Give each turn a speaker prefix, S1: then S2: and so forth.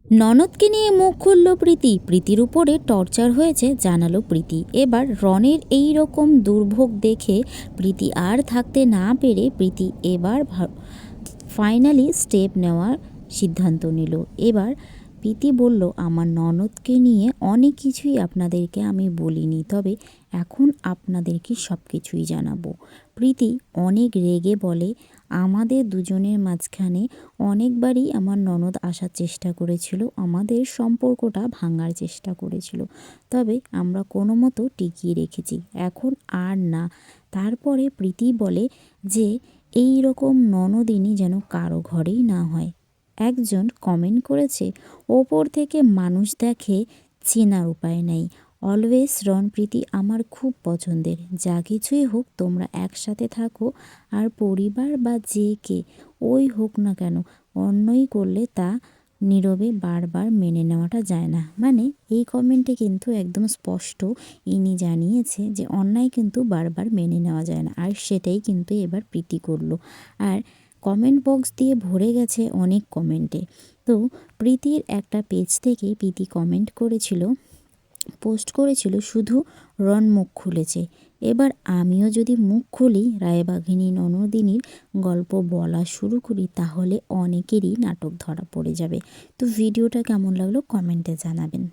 S1: ননদকে নিয়ে মুখ খুলল প্রীতি। প্রীতির উপরে টর্চার হয়েছে জানালো প্রীতি। এবার রনের এই রকম দুর্ভোগ দেখে প্রীতি আর থাকতে না পেরে প্রীতি এবার ফাইনালি স্টেপ নেওয়ার সিদ্ধান্ত নিল। এবার প্রীতি বলল, আমার ননদকে নিয়ে অনেক কিছুই আপনাদেরকে আমি বলিনি, তবে এখন আপনাদেরকে সব কিছুই জানাবো। প্রীতি অনেক রেগে বলে, আমাদের দুজনের মাঝখানে অনেকবারই আমার ননদ আসার চেষ্টা করেছিল, আমাদের সম্পর্কটা ভাঙার চেষ্টা করেছিল, তবে আমরা কোনো মতো টিকিয়ে রেখেছি, এখন আর না। তারপরে প্রীতি বলে যে এই রকম ননদিনী যেন কারো ঘরেই না হয়। একজন কমেন্ট করেছে, ওপর থেকে মানুষ দেখে চেনার উপায় নেই। অলওয়েজ রন প্রীতি আমার খুব পছন্দের, যা কিছুই হোক তোমরা একসাথে থাকো, আর পরিবার বা যে কে ওই হোক না কেন, অন্যই করলে তা নীরবে বারবার মেনে নেওয়াটা যায় না। মানে এই কমেন্টে কিন্তু একদম স্পষ্ট ইনি জানিয়েছে যে অন্যায় কিন্তু বারবার মেনে নেওয়া যায় না, আর সেটাই কিন্তু এবার প্রীতি করলো। আর কমেন্ট বক্স দিয়ে ভরে গেছে অনেক কমেন্টে। তো প্রীতির একটা পেজ থেকে প্রীতি কমেন্ট করেছিল, পোস্ট করেছিল, শুধু রন মুখ খুলেছে, এবার আমিও যদি মুখ খুলি, রায়বাঘিনী ননদিনীর গল্প বলা শুরু করি, তাহলে অনেকেরই নাটক ধরা পড়ে যাবে। তো ভিডিওটা কেমন লাগলো কমেন্টে জানাবেন।